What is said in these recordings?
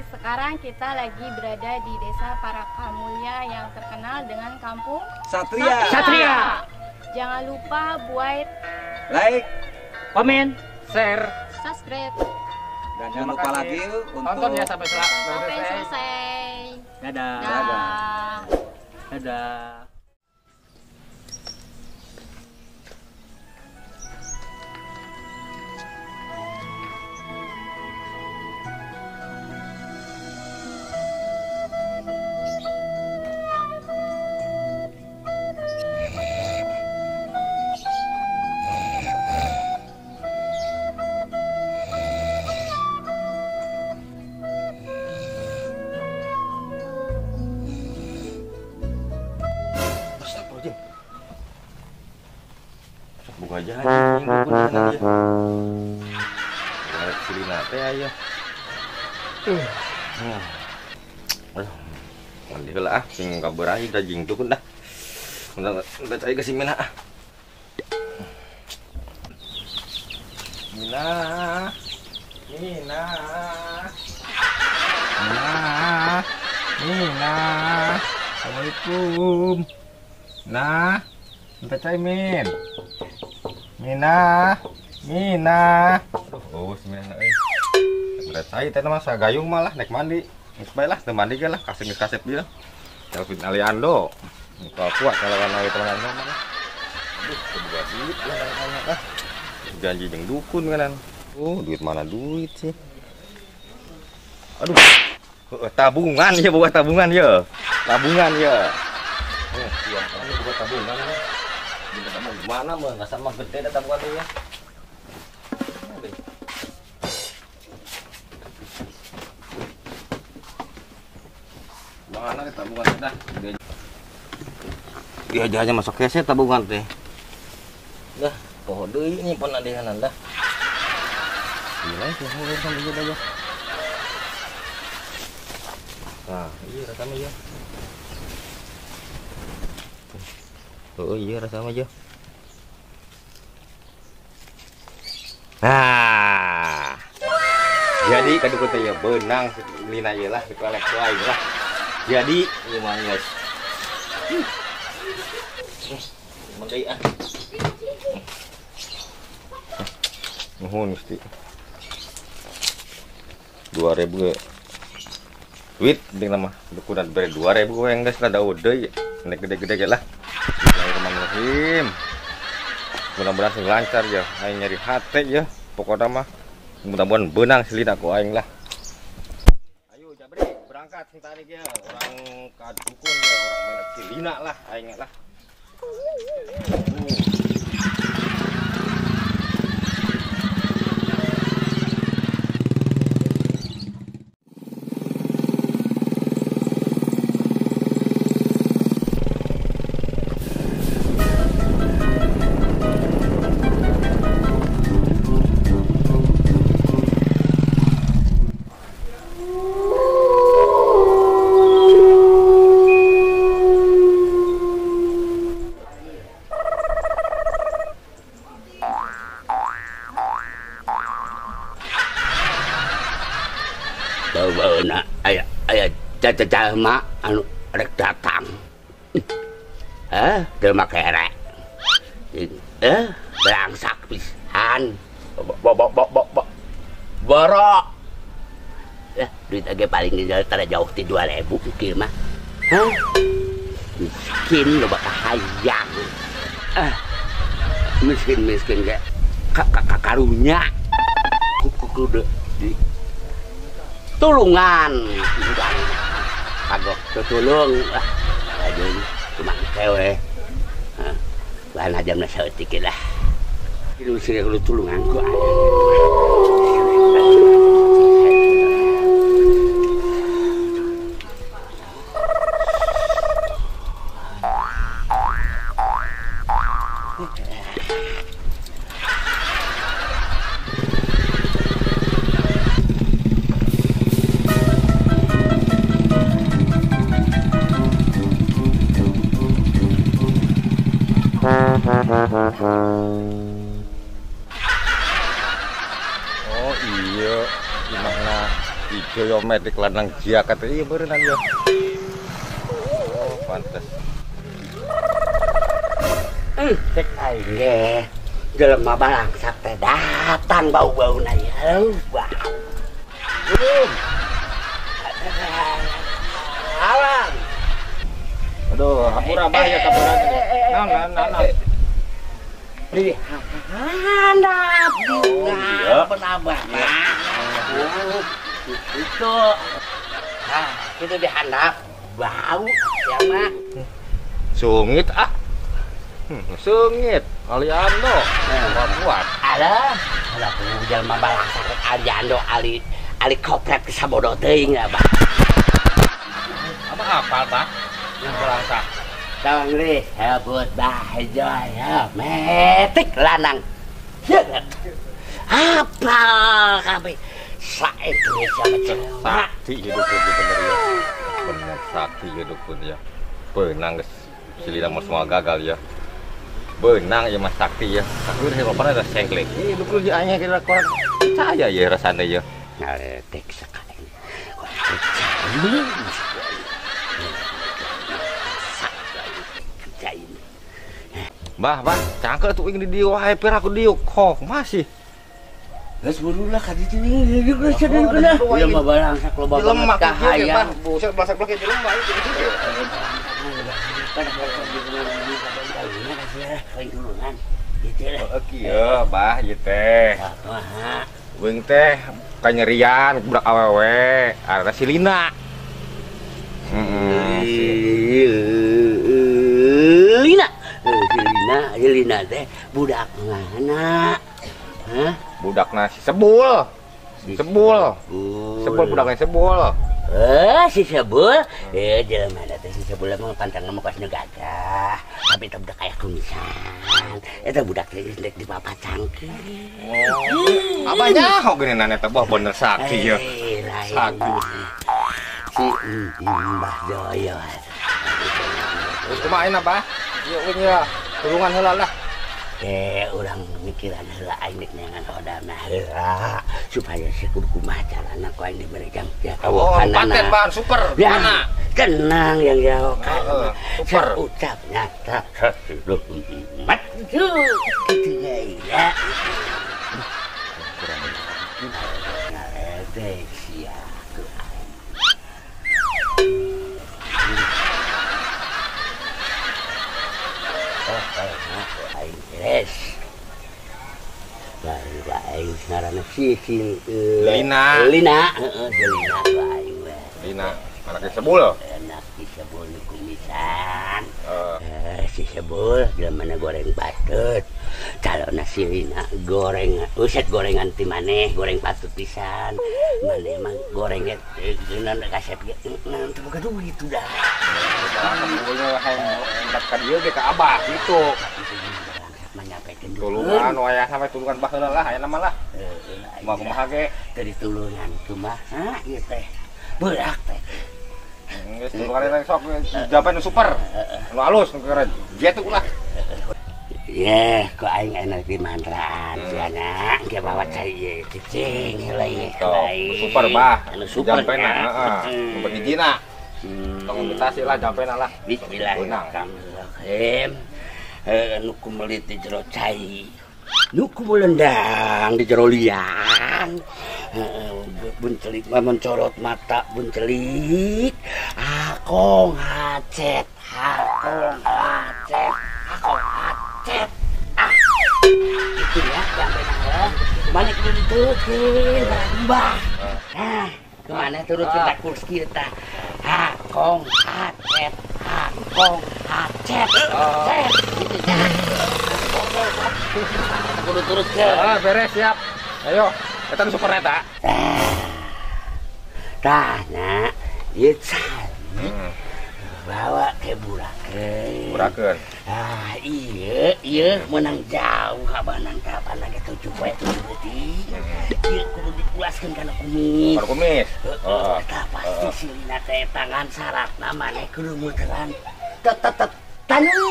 Sekarang kita lagi berada di Desa Parakamulya yang terkenal dengan Kampung Satria. Jangan lupa buat like, komen, share, subscribe. Dan jangan lupa lagi untuk tonton ya sampai selesai. Dadah. Dadah. Dadah. Buka aja anjing bukan aja. Balik sini nate aja. Mandi heula ah sing kabeurai da jing tuh dah. Udah cai ke si Mina ah. Mina. Assalamualaikum. Nah, minta cai Min. Mina. Oh, si Mina euy. Berat cai teh mah sagayung malah naik mandi. Geus bae lah, teu mandi ge lah, kasep dia. Calvin Aliando. Kalau kuat kalau warna teman teman. Aduh, kebuka duit lah anak lah. Janji jeung dukun kan. Duit mana duit sih? Aduh. Tabungan ya, buat tabungan ya. Iya, ini buat tabungan ya. Mana mah nggak sama gede ada tabungan ya. Mana tabungan dah? Dia aja masuk keset tabungan teh. Dah, poho deui nyimpen di kanan dah. Gila sih, mau sambil aja aja. Nah, iya rekam aja. Oh iya rekam aja. Nah, jadi kaduk teh ya benang lina ieu lah dikolek wae lah. Jadi gimana guys? Mandai ah. Nuhun mesti. 2000 duit penting nama dukunan beri 2000 yang guys rada udah nek gede-gede lah. Bismillahirrahmanirrahim. Mudah-mudahan sing lancar ya, aing nyari hate ya. Pokoknya mah mudah-mudahan benang selina ku aing lah. Ayo Jabri berangkat sing tarik ya, orang kadukun ya, orang menek selina lah aing lah. Bawa ayah jalma anu rek datang. Jalma kerek. Berangsak pisan. Borok. Duit age paling tara jauh ti 2000 kieu mah. Miskin loba kahayang. Miskin ge karunya. Kudu di tulungan. Kagok tutulung. Aduh, cuma kewe. Bahan ajamna saeutik lah. Kieu sih kudu tulungan ku. Oh iya, gimana ijo yo medik lanang jiakat iya berenang yo. Oh, pantes. Cek aing ge. Jelema balangsak teh datang bau-bauna ya. Bau. Alang. Aduh, hampura bahaya kabaran. Nah. Di handap bunga penambah. Itu. Nah, itu di handap bau ya mah. Sungit ah. Sungit, aliando. Kuat. Ada jalma balangsak aliando ali kopret ke sabodo teuing ya, Bang. Apa, Pak? Yang balangsak. Tong li hebut bahajoy ya metik lanang jeget apa kami sa-Indonesia macam sakti hidup pun bener ya bener sakti hidup pun ya benang guys silila mau semua gagal ya benang ya mas sakti ya tapi udah apa ada sengklek hidup lu hanya kira korang percaya ya rasanya ya ngetik sekali Bah, cangkel tuh ingin di wae per aku diuk kok masih. Geus burulah ka ditu ini juga sadar kena. Ya mah balangsak loba banget kahayang. Buset balangsak blok itu lemah itu juga. Kieu, bah ieu teh. Weung teh kanyerian budak awewe, arana silina. Lina teh budak mana? Hah? Budak nasi sebul. Sebul budaknya sebul. Si sebul. Jelema teh si sebul mah pantang mah kasih gagah. Tapi teu budak kayak kumisan. Eta budak teh dek di papa cangkir. Abahnya hok geuning nana teh bener sakti ya. Sakti. Si Mbah Joyo. Terus kumaha ayeuna, Bah? Ieu nya turungan heula lah. Urang mikiran heula aing dek neangan hodana heula supaya si kudu kumaha carana ku aing diberi jam jawabanana. Paten bahan super. Mana? Tenang yang jauh kan. Super. Ucap nyata. Mat gitu ya. Yes. Baik ngaranna si Lina. Lina Anaknya sebul. Anak si sebul kumisan. Si sebul mana goreng patut. Calona si Lina goreng uset gorengan ti maneh goreng patut pisan. Maneh emang gorengnya geunan kasep ge teu boga duit udah. Kabulnya hendak ka dieu ge ka Abah gitu. Tulungan wayah sampai tulungan bah heula lah aya nama lah. Kumaha ge teu ditulungan kumaha ieu teh. Berak teh. Geus tulungan eta sok jaban super. Nu alus nu keren. Gitu ulah. Ya, kok aing enak di mandraan, siana, ke bawa cai cicing, helai, super bah, super jampena, super hijina, tong imitasi lah jampena lah. Bismillahirrahmanirrahim. Nuku melit di jero cai, nuku melendang di jero liang, buncelik mencorot mata buncelik, akong hacet, akong hacet. Cet, itu ya, jangan benar. Kemana kita diturutin, mbah. Nah, kemana turutin tak kurs kita? Hakong, hacet, hakong, hacet, cet, gitu ya. Kudu turut ke. Beres siap. Ayo, kita super eta. Tanya, ieu cai. Bawa ke Burakeun. Iya menang jauh kabanan kapan lagi 7 poe 7 detik. Ieu kudu dipuaskeun kana kumis. Baru kumis. Eta pasti silina teh tangan saratna maneh kudu muteran. Tet tanu.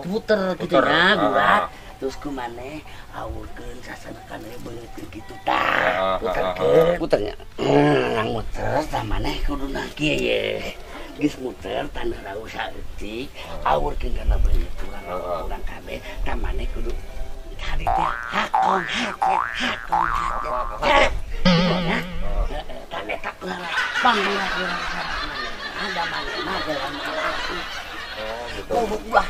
Puter kitu na gurat. Terus kumaneh awurkeun sasanakan beungeut kitu tah. Puternya. Nang muter tah maneh kudu na kieu ye. Geus muter tanda rau saeutik awurkeun kana beungeut urang kabeh tah maneh kudu kali teh hakong hacet. Tah eta panggilan urang saratna ada manehna jalan aku. Ulah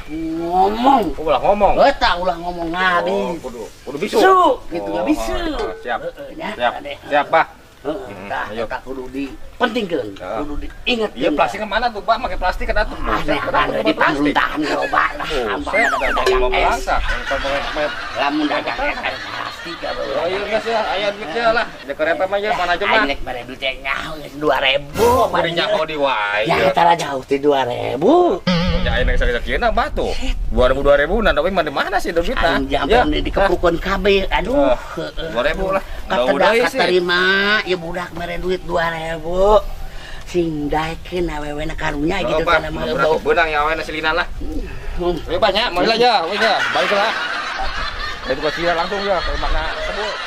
ngomong. Eta ulah ngomong ngabis. Kudu bisu. Gitu enggak bisu. Siap, Bah. Ayo tak kudu dipentingkeun, kudu diinget. Iya plastiknya mana tuh, Pak? Pakai plastik kan atuh. Di pangruntahan loba lah. Mau melangkah. Lamun dagang plastik ka bae. Oh iya geus ya, aya duitnya lah. Deker eta mah ya mana aja mah. Nek bare duit nyaho geus 2.000. Bari nyaho di wae. Ya tara jauh ti 2.000. Ya aya nek sakit-sakitna batu. 2000 nanda we mana sih duitna? Ya dikepukeun kabeh. Aduh. 2000 lah. Kata terima ya budak mere duit 2.000 sing daekeun awewena karunya gitu kana mah bau beunang ya awena silina lah. Ayo banyak mulai aja, we ya, balik lah. Itu ka sia langsung ya ke makna sebut.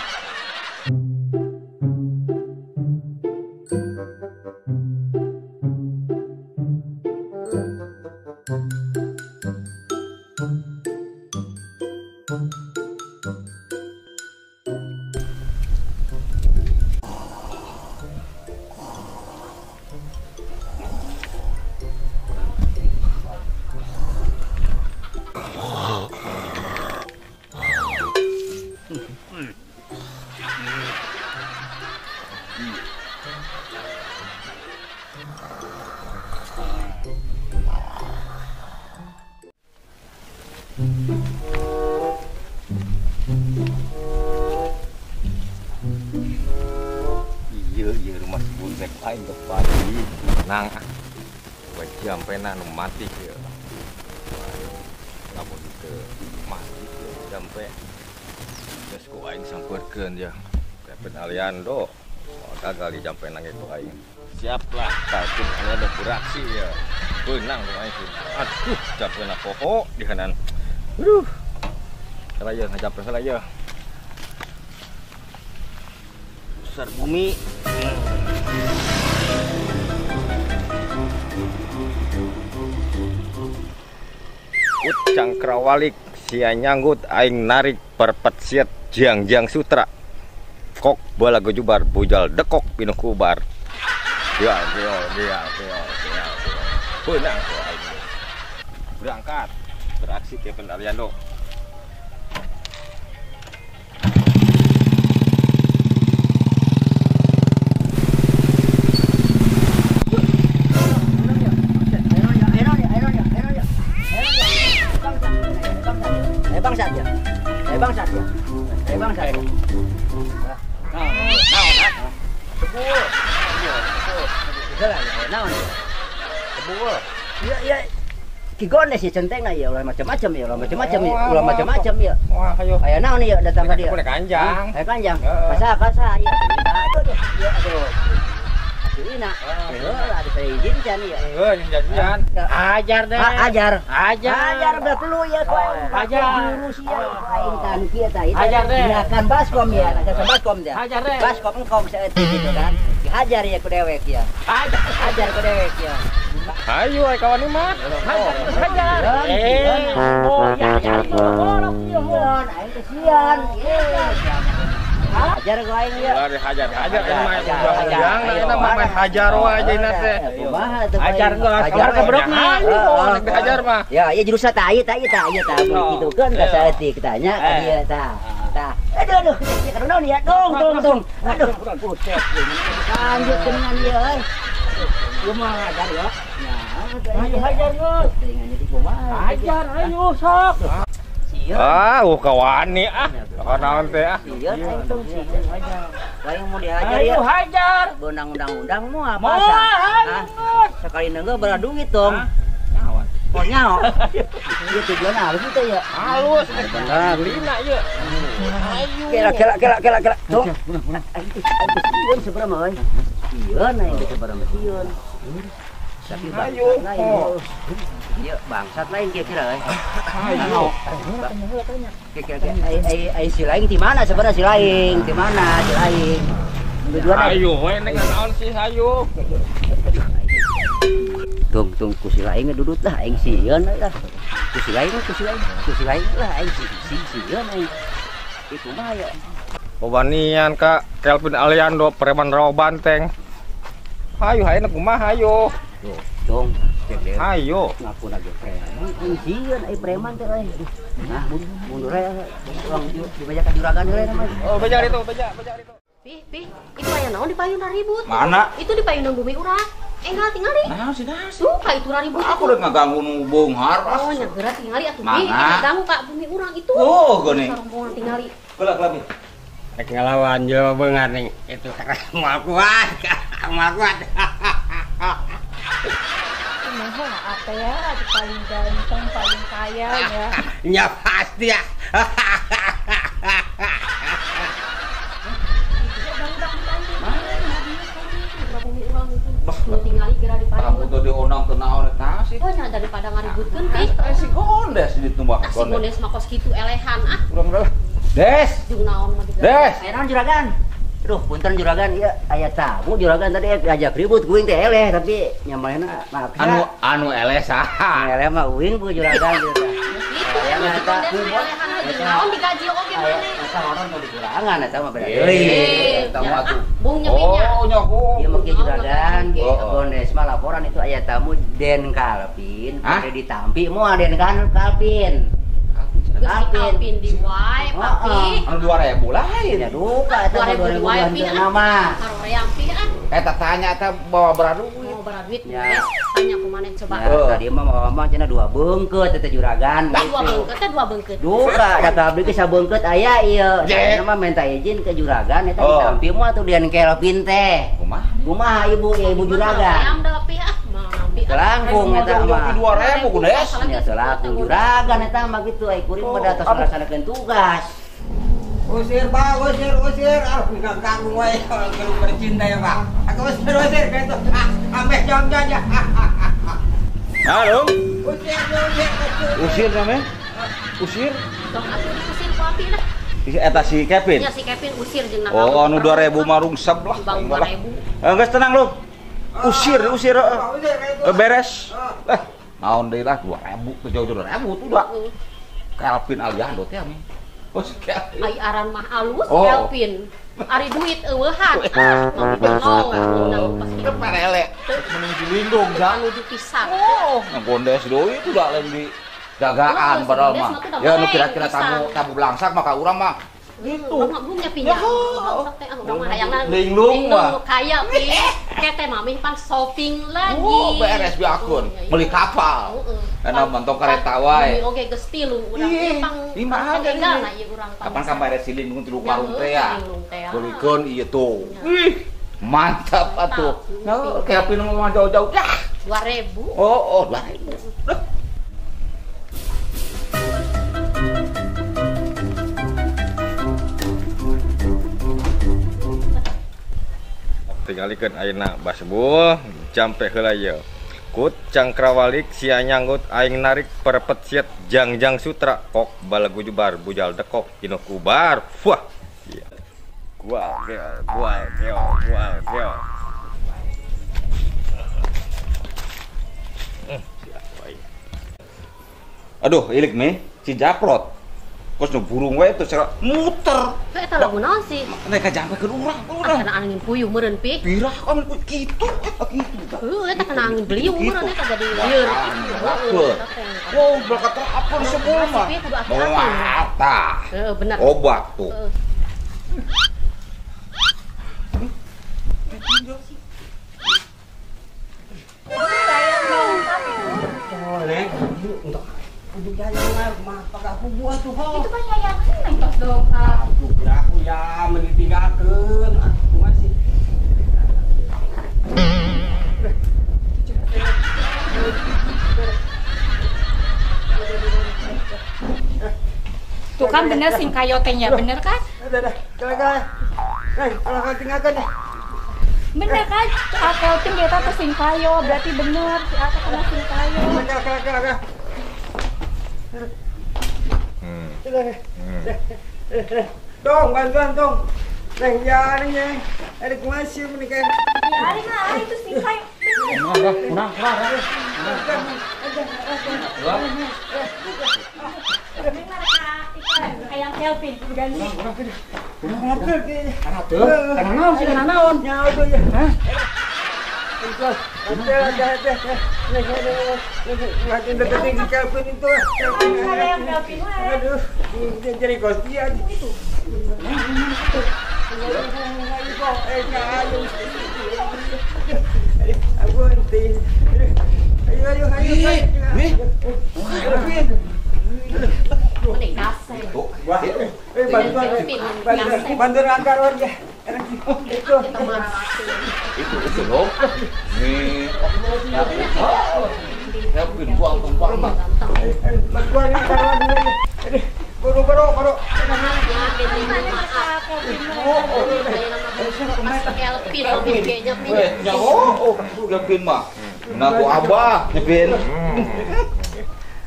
Iya rumah sebulbek lain ke pagi nang wajah pena nu mati ya lamun ke mati sampai geus ku aing sampeurkeun ya Kevin Aliando gagal di jampe nang itu aing siap lah tajam ada beraksi ya beunang ku aing aduh jampena pokok di kanan aduh salah ya ngajampe salah ya besar bumi. Cangkrawalik sia nyanggut aing narik perpet siat jiang sutra kok bala gojubar bujal dekok pinuh kubar dia beunang ku aing berangkat beraksi ke Aliando. Iya kigonde si centeng ya ulah macam-macam ya ulah macam-macam ya wah ayo naon ya datang tadi kanjang kanjang kasa ya aduh Silina. Ada saya izin kan ya. Yang jadian. Ajar deh. Ajar. Ajar. Udah perlu ya kau. Ajar. Jurus ya. Kain kan kita itu. Ajar deh. Gerakan baskom ya. Ada baskom dia. Ajar deh. Baskom engkau bisa gitu kan. Hajar ya ku dewek ya. Hajar ku dewek ya. Ayo kawan ini mah. Hajar. Oh ya. Mon, aing kesian. Hajar ku aing ya. Lari hajar ini mah. Jangan kita mah main hajar aja ini teh. Hajar gua. Hajar kebroknya. Nek dihajar mah. Ya, iya jurusna tah ieu begitu kan ka saeutik tanya ieu tah. Aduh, kada naon ya. Dong. Aduh, buset. Lanjut dengan ieu euy. Ieu mah hajar ya. Ayo hajar geus. Telingannya di kumaha. Hajar ayo sok. Kawani naon teh Iya, itu sih. Lain mau dihajar ya. Ayo hajar. Benang undang-undang mau apa sah? Sekali nenggak berapa duit dong? Nyawa. Oh nyawa. Iya tujuan apa sih teh ya? halus benar lina ieu. Kela. Tuh. Sieun seberapa euy? Sieun aing teh seberapa sieun. Tapi ayo. Iya bangsat lain kira-kira euy. Ayo. Ai si lain di mana sebenarnya si lain? Di mana si lain? Ayo we nek naon sih ayo. Tung ku si lain dudut lah aing sieun lah. Ku si lain lah aing sieun aing. Itu mah ya. Pembanian Kak Kelvin Aliando preman rawa banteng. Hayu hayeuna kumaha hayo. Tung. Ayo. Ngaku lagi preman. Aing sieun ai preman teh euy. Nah, mundur aja. Uang dibajakan juragan heula mah. Oh, bejar itu. Pi, itu aya naon di payuna ribut? Mana? Itu di payuna bumi urang. Enggak tinggali. Nah, sih. Tuh, ka itu ribut. Aku udah ngaganggu nu bonghar. Oh, nyegera tinggali atuh Pi. Mana? Ganggu ka bumi urang itu. Oh, gini. Rombongan tinggali. Kelak. Nek ngelawan Jawa Bengar nih. Itu mau kuat. Nah, apa ya? Aduh, paling ganteng, paling kaya ya. Ya pasti ya. Tinggali geura di Aku payuna. tuh diundang teu naon eta sih. Oh, nya daripada ngaributkeun Pi. Si Gondes ditumbah Si Gondes mah kos kitu elehan Udah. Des. Jeung naon mah digeura. Des. Enak juragan. Aduh, punten juragan ieu aya tamu juragan tadi ngajak ribut kuing teh eleh tapi nyamanena maaf. Anu eleh saha? eleh mah uing bu juragan gitu. Itu ya si Gondes mah elehan aja. Naon digaji oge Aya maneh. eta orang tadi kurangan eta mah beda Eh, deui. eta mah tuh. Bung nyepinya. Oh, nyaku. Ieu mah kieu juragan, Oh. Gondes mah laporan itu aya tamu Den Kalvin, Hah? ada ditampi moal Den Kalvin. Alpin di wae papi. Anu 2000 lain. Ya duka eta mah 2000 wae 2000 pi. nama. Karoreang pi Eta tanya eta bawa berapa duit? mau berat duit Ya. tanya kumaha coba. Ya, tadi mah mama cenah 2 beungkeut eta juragan Dua gitu. beungkeut teh 2 beungkeut. Duka da kabeh ge sabeungkeut aya ieu. Eta mah minta izin ke juragan eta ditampi moal atuh Den Kelvin teh. Kumaha ibu juragan? Ayam da pi mah pi. Langkung eta mah. 2000 Gondes. Ya selaku juragan eta mah gitu ai kuring mah datos melaksanakeun tugas. Usir Pak, usir. Aku enggak ganggu wae kalau bercinta ya Pak. Aku usir gitu. Ameh jam-jam ya. Halo. Usir namanya? Usir? Sok atuh diusir ku api lah. Eta si Kevin. Ya si Kevin usir jeung nak. Oh, anu 2000 mah rungsep lah. Bang 2000. Geus tenang lu. Usir. Beres. Naon deui lah 2000 ke jauh 2000 tuh dah. Kelvin Aliando teh ami. Oh, si Kelvin. Ai aran mah alus Oh. Kelvin. Ari duit eueuhan. Mau mau pas Itu perele. Mending dilindung anu dipisah. Oh, yang Gondes deui itu dah lain di jagaan padahal mah. Ya nu kira-kira tamu belangsak maka urang mah gitu. Belum nyepinya. Belangsak teh urang mah hayangna Linglung mah. Kaya pi. Kete mah mih pan shopping lagi. Oh, beres bi akun. Meuli kapal. Enak mentong kareta wae. Oke geus 3 urang Ih, pang. lima aja tinggalna ini. ieu urang. Kapan kamare silin mun tilu karung teh ya. Linglung teh. Beulikeun ieu tuh. Ih, mantap atuh. Nah, Kevin mah jauh-jauh. Ya. 2000. Oh, 2000. tingalikeun ayeuna basebul jampe heula ieu. Kut cangkrawalik sia nyanggut aing narik perpet siat jangjang sutra kok balagu jubar bujal dekok ino kubar. Wah. Iya. Gua. Aduh, ilik nih, si Japrot. Kos nu burung we terus muter. Eta lagu naon sih? Mereka jampe ke urang. Kana angin puyuh meureun pi. Pirah kan kitu eta. Eta kana angin beliung meureun eta jadi lieur. Wow, berkat apa di sekolah mah? Mata. Heeh, bener. Obat tuh. Untuk jalan mah pakai aku buat tuh. Itu kan yayasan nengtos dong, Kak. Aku ya meninggalkeun aku masih. Tuh kan bener sing kayotenya, bener kan? Udah. Kalau tinggalkan deh. Bener kan? Akel tim kita tuh sing kayo, berarti bener si Ate kena sing kayo. Dong, bantuan dong. Neng jarinya. Ada masih menikah. Ari itu sing kayo. Kurang. Kayak Kelvin, ganti. Karena naon? Nyawa tuh ya. Hah? Makin deketin si Kelvin itu. Aduh, jadi kosti aja. Aku nanti. Ayo. Bantuan angkat warga. Itu loh. Nih. Kelvin buang mah. Bantuan angkat warga. Baru. Kelvin mah. Naku abah nyepin.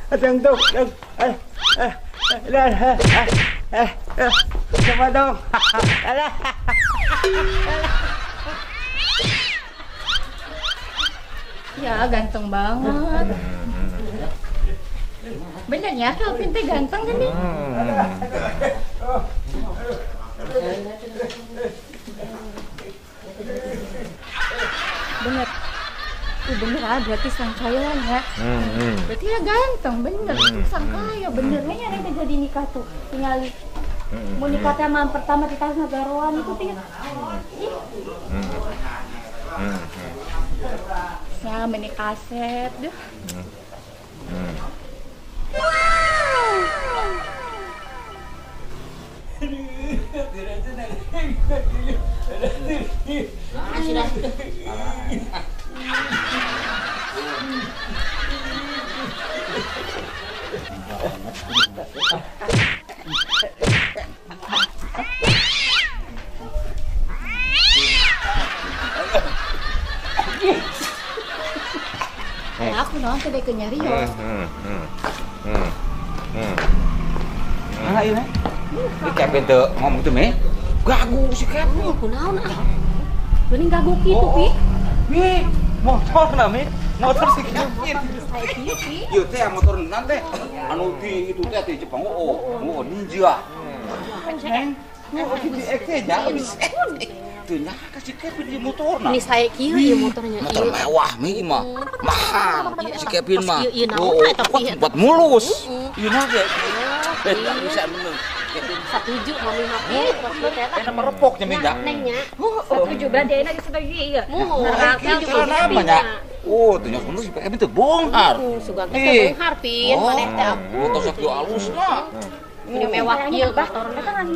Atang tuh. Coba dong. Ya ganteng banget. Bener ya, Kelvin teh ganteng kan nih? Bener. Bener berarti sang kaya ya. Berarti ya ganteng, bener. Sang kaya, benernya yang jadi nikah tuh. Tinggali. Mau nikah sama pertama di tahun Nagaroan itu tinggal. Ya, meni kaset deh. Aku naon teh dek nyari yo. Ah ini. Ini Kevin tuh ngomong tuh me. Gagu si Kevin. Kunaon ah? Geuning gagu kitu pi. Nih, motor na me. Motor si Kevin. Saya kieu pi. Ieu teh motor nanti anu di itu teh di Jepang ninja. Neng. Di eknya tuh nya kasih Kevin di motor nah. Ini saya kieu ieu motornya Motor mewah nih mah. Mahal si Kevin mah. Ieu naon eta pi? Buat mulus. Ieu mah ge. Bisa bener. Setuju mami mah pi. Eta merepok nya minta. Neng nya. Setuju berarti enak sebagai ieu. Muh, namanya. Oh, tuh nya kudu si Kevin teh bonghar. Sugan teh bonghar pi. Maneh teh motor sok yo alusna. Ini mewah kieu motor. Eta kan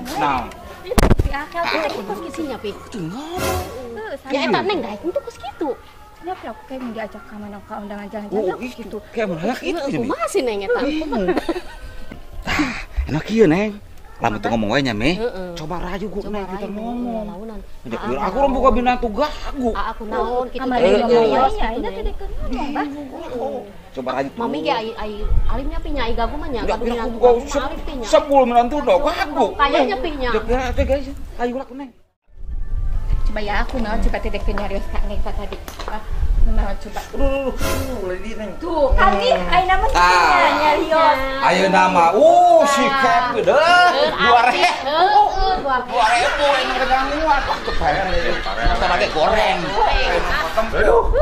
Nah, si Akel teh Kos kisinya pi. ya Ya eta neng daek itu kos kitu. Ya aku kayak diajak ka mana ka undangan jalan-jalan gitu. Kayak mereka itu. Kumaha sih neng eta? Enak kieu, Neng. Lamun teu ngomong wae nya me. Coba rayu gua nih kita ngomong. Aku rom buka binatu gagu. Aku naon kitu Kamari ngomong nya ini teh deket ngomong bah. Coba rayu. Mami ge ai alimnya pinya ai gagu mah nya gagu binatu. Alif pinya. 10 menantu do gagu. Kayaknya pinya. Teh guys, ayo lah neng. Coba ya aku naon coba teh dek nyarios Kak Neng tadi. Nah, coba. Lady neng. Tuh, kan nih ayeuna mah nyarios. Ayo nama. Si Kep deh. 2.000. 2.000 ini kedanguan. Wah, kebayang ini. Masa lagi goreng. Aduh.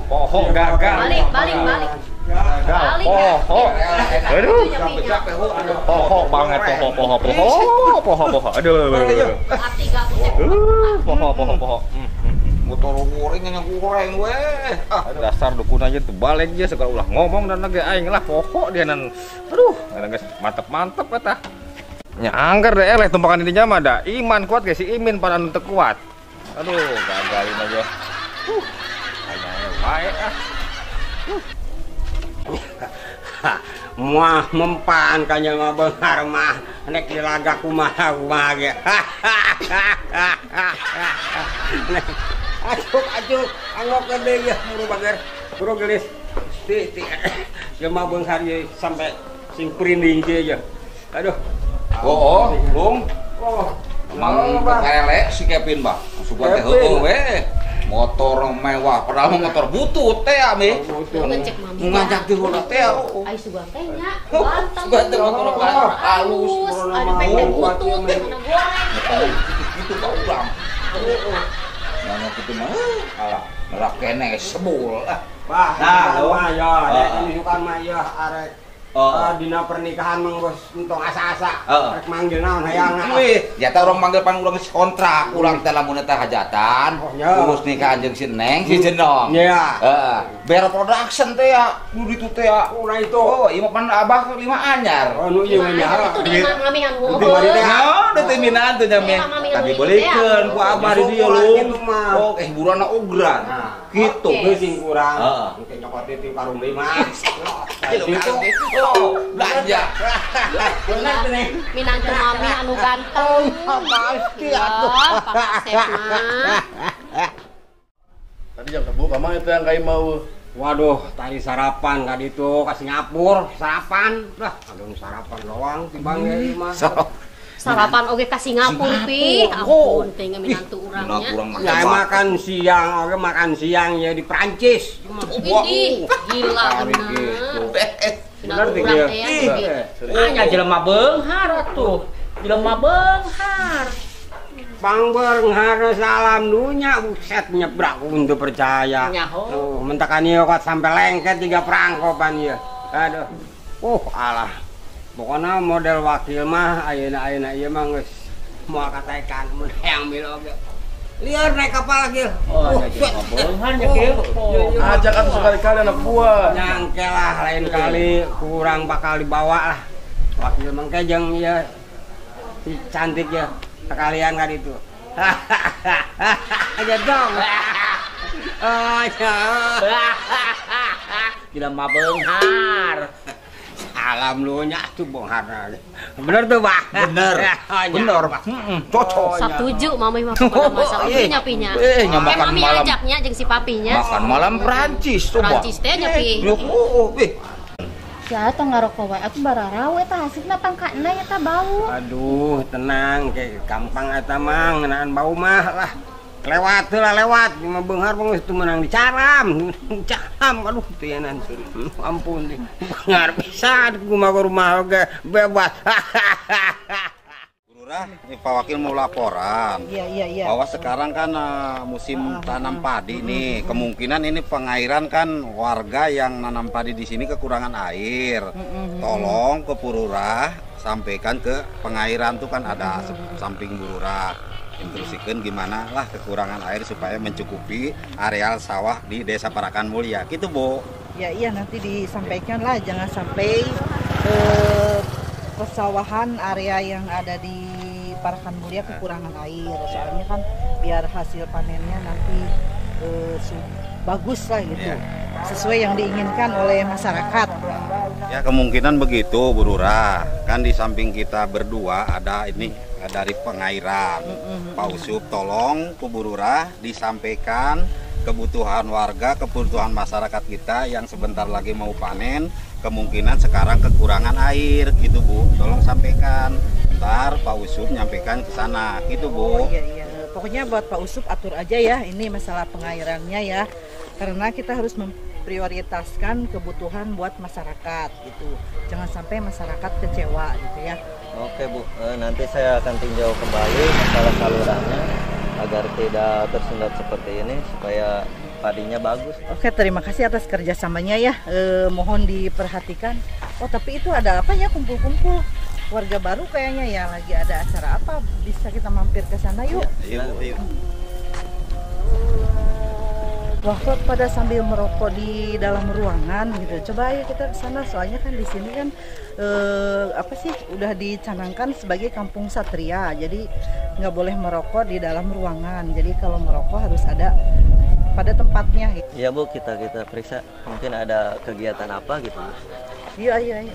Poho gagal. Balik. Poho. Aduh. Poho banget poho. Aduh. Arti gagu teh. Poho. Motor goreng yang goreng weh. Dasar dukun aja tebal aja sekali ulah ngomong dan lagi aing lah pokok dia nan. Aduh, geus mantep eta. Nya angker deh eleh tumpakan ini mah da iman kuat ge si Imin para nu teu kuat. Aduh, gagalin aja. Aya bae ah. Muah mempan kanya mah beunghar mah nek dilaga kumaha ge. Ajuk, angok gede ya, buru bager, buru gelis, ti, cuma beunghar ye sampai sing perinding aja. Aduh, Bung. Emang kelek si Kevin bah, suka teh heueuh weh. Motor mewah, padahal motor butut teh ame. Ngecek mami. Ngajak di heula teh. Ai sugan teh nya. Ganteng. Sugan teh motor halus. Ada pendek butut mana goreng. Gitu ka urang. Nanya kitu mah alah ngerak keneh sebul. Nah, ya, ini sukan mah ya arek. Dina pernikahan mah bos entong asa-asa. Rek manggil naon hayangna. Wih, jata urang manggil pan urang geus kontrak, urang teh lamun eta hajatan. Urus nikah jeung si Neng, si Jenong. Iya. Heeh. Bero production teh ya, nu ditu teh ya. Urang itu. Oh, ieu pan abah 5 anyar. Oh, nu ieu nya. Itu di mamihan Di mari teh. Oh, da teh minat teh nya. Tapi bolehkeun ku abah di dieu lung. Oh, hiburanna ugran. Gitu. Geus sing kurang. Engke nyokot ti karung 5. Belanja. Bener teh nih. Minantu mami anu ganteng. Pasti atuh. Pak Asep mah. Tadi jam 10 kamang itu yang kayak mau. Waduh, tadi sarapan kali itu kasih ngapur, sarapan. Lah, aduh sarapan doang tibang ya mah. Sarapan oge kasih ngapur pi. Ampun teh minantu urangnya. Ya makan siang ya di Prancis. Widih, gila bener. Bener teh ya. Hanya jelema beunghar atuh. Jelema beunghar. Bang beunghar salam dunya buset nyebrak untuk percaya. Tuh, mentakan ieu kok sampai lengket 3 perangkopan ieu. Aduh. Alah. Pokoknya model wakil mah ayeuna ieu mah geus moal katekan mun hayang milo ge. Liar naik kapal lagi. Oh, jelema beunghar nya kieu. Ajak atuh sekali-kali anak gua. Nyangke lah lain kali kurang bakal dibawa lah. Wakil mangke jeung ieu si cantik ya. Sekalian kan itu. Aja dong. Oh, ya. Jelema beunghar. Salam lu nya tuh beunghar. Bener tuh, Pak. Bener. Cocok. Setuju mami mah pokona masalah nya pinya. Nya makan mami malam. ajaknya jeung si papinya. Makan malam Prancis coba. Prancis teh nya pi. Ya tong ngaroko wae atuh bararaw eta hasilna pangkana eta bau. Aduh, tenang kayak gampang eta mah ngeunaan bau mah lah. Lewat cuma beunghar geus teu menang dicaram. Aduh teu yanan. Ampun deh. Beunghar pisan kumaha rumah oge bebas. Ini Pak Wakil mau laporan. Iya. Bahwa sekarang kan musim tanam padi nih, kemungkinan ini pengairan kan warga yang nanam padi di sini kekurangan air. Tolong ke Pururah sampaikan ke pengairan tuh kan ada samping Pururah. Instruksikan gimana lah kekurangan air supaya mencukupi areal sawah di Desa Parakan Mulia. Gitu, Bu. Iya nanti disampaikan lah, jangan sampai persawahan area yang ada di Parakan Mulia kekurangan air, soalnya kan biar hasil panennya nanti bagus lah gitu, sesuai yang diinginkan oleh masyarakat. Ya kemungkinan begitu Bu Lurah. Kan di samping kita berdua ada ini dari pengairan. Pak Usup tolong ke Bu Lurah disampaikan kebutuhan warga, kebutuhan masyarakat kita yang sebentar lagi mau panen, kemungkinan sekarang kekurangan air gitu Bu. Tolong sampaikan. Ntar Pak Usup nyampaikan ke sana gitu Bu. Oh, iya. Pokoknya buat Pak Usup atur aja ya ini masalah pengairannya ya. Karena kita harus memprioritaskan kebutuhan buat masyarakat gitu. Jangan sampai masyarakat kecewa gitu ya. Oke Bu, nanti saya akan tinjau kembali masalah salurannya agar tidak tersendat seperti ini supaya padinya bagus. Oke, terima kasih atas kerjasamanya ya. Mohon diperhatikan. Oh tapi itu ada apa ya kumpul-kumpul warga baru kayaknya ya, lagi ada acara apa? Bisa kita mampir ke sana yuk. Iya. Wah, kok pada sambil merokok di dalam ruangan gitu. Coba ayo kita ke sana. Soalnya kan di sini kan udah dicanangkan sebagai kampung satria. Jadi nggak boleh merokok di dalam ruangan. Jadi kalau merokok harus ada pada tempatnya. Iya Bu, kita periksa. Mungkin ada kegiatan apa gitu. Iya.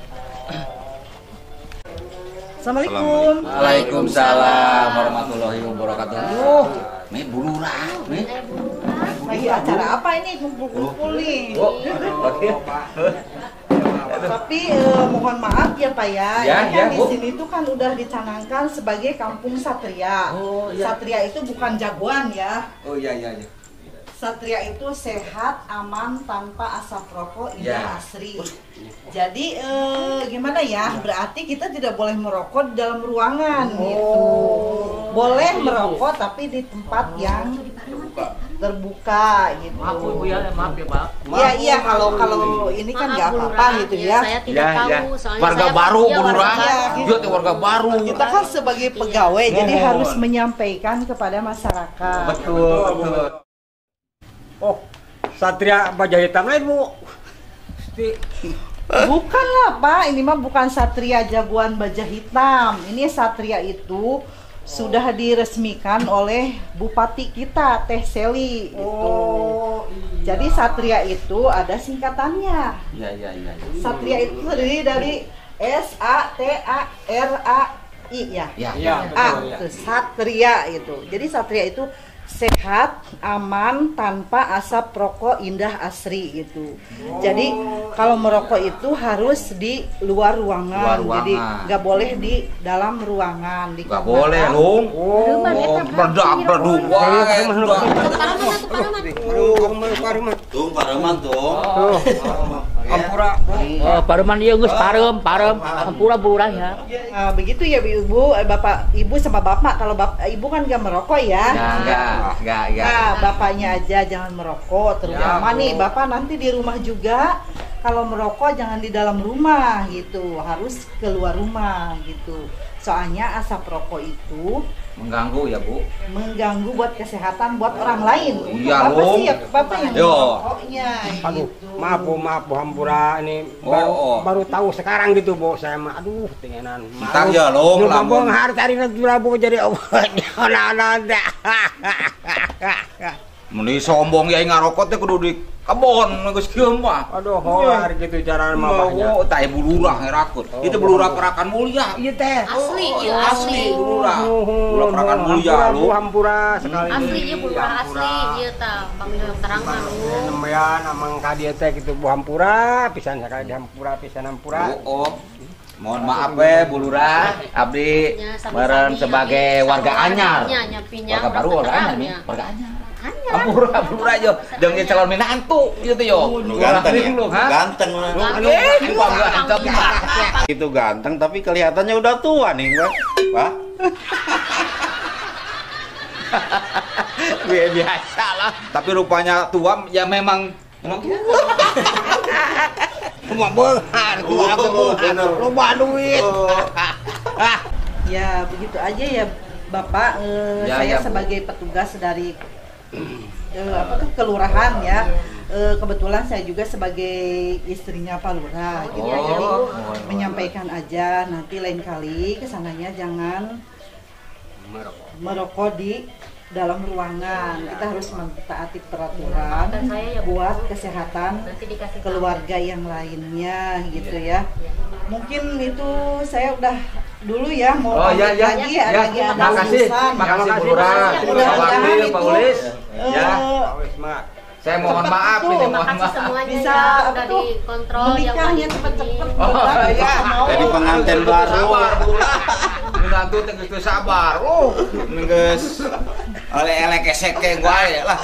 Assalamualaikum. Waalaikumsalam warahmatullahi wabarakatuh. Nih Bu Lurah, nih. Lagi acara apa ini kumpul-kumpul nih? Tapi mohon maaf ya Pak ya. Di sini tuh kan udah dicanangkan sebagai kampung satria. Satria itu bukan jagoan ya. Oh iya. Satria itu sehat, aman, tanpa asap rokok, indah asri. Jadi gimana ya? Berarti kita tidak boleh merokok di dalam ruangan gitu. Boleh merokok tapi di tempat yang terbuka gitu. Maaf Bu ya, maaf ya Pak. Iya kalau ini kan nggak apa-apa gitu ya. Saya tidak tahu soalnya warga saya baru Bu Lurah. Gitu. Dia warga baru. Kita kan sebagai pegawai jadi harus menyampaikan kepada masyarakat. Betul. Oh, satria baja hitam lain Bu. Bukan lah Pak, ini mah bukan satria jagoan baja hitam. Ini satria itu sudah diresmikan oleh Bupati kita Teh Seli gitu. Jadi satria itu ada singkatannya. Iya. Satria itu terdiri dari SATRAI ya. Iya. Itu satria itu. Jadi satria itu sehat, aman, tanpa asap rokok, indah asri gitu. Jadi kalau merokok itu harus di luar ruangan. Jadi nggak boleh di dalam ruangan. Nggak boleh Lung. Ampura. Pareman ieu geus parem. Ampura Bu Lurah ya. Begitu ya Ibu, Bapak, Ibu sama Bapak. Kalau Ibu kan nggak merokok ya. Enggak. Nah, bapaknya aja jangan merokok, terutama nih Bapak nanti di rumah juga kalau merokok jangan di dalam rumah gitu, harus keluar rumah gitu. Soalnya asap rokok itu mengganggu ya Bu. Mengganggu buat kesehatan buat orang lain. Iya Bapak sih ya Bapak yang merokoknya. Aduh, gitu. maaf Bu Hampura ini baru tahu sekarang gitu Bu. Saya mah aduh tengenan. Entar ya Lung, lamun harus cari lagi Bu jadi obat. Meni sombong ya ngarokot teh kudu di kebon geus kieu mah. Aduh, hoar gitu cara mabahnya. Oh, teh Bu Lurah herakut. Itu Bu Lurah Kerakan Mulia. Iya teh. Asli Bu Lurah. Bu Lurah Kerakan Mulia lu. Bu Hampura sekali. Asli ieu Bu Lurah asli ieu tah terangkan lu. Nembean amang ka dieu teh gitu Bu Hampura, pisan sakali di Hampura, pisan Hampura. Mohon maaf Bu Lurah, abdi meureun sebagai warga anyar. Warga baru warga anyar nih, warga anyar. Hampura Bu Lurah yo, jeung calon menantu ieu teh yo. Ganteng. Itu ganteng tapi kelihatannya udah tua nih, Pak. Biasa lah, tapi rupanya tua ya memang Cuma beunghar, loba duit. Ya begitu aja ya Bapak. Saya sebagai petugas dari kelurahan ya. Kebetulan saya juga sebagai istrinya Pak Lurah gitu. Jadi menyampaikan aja nanti lain kali kesananya jangan merokok di dalam ruangan. Kita harus mentaati peraturan buat kesehatan keluarga yang lainnya gitu ya. Mungkin itu saya udah dulu ya, mau lagi ada makasih Bu Lurah, Pak Ulis. Ya. Saya mohon maaf ini, mohon maaf. Bisa udah dikontrol menikahnya cepet-cepet. Ya. Jadi pengantin baru. Menantu teh sabar. Geus oleh-oleh kesek ke gua lah.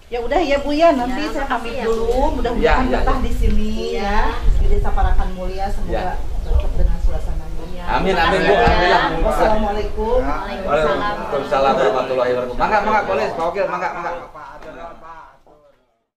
Ya udah ya Bu ya, nanti saya pamit dulu. Mudah-mudahan betah di sini ya. Di Desa Parakan Mulia, semoga cocok dengan suasananya. Amin amin Bu. Wassalamualaikum. Waalaikumsalam warahmatullahi wabarakatuh. Mangga boleh, Pak Wakil, mangga.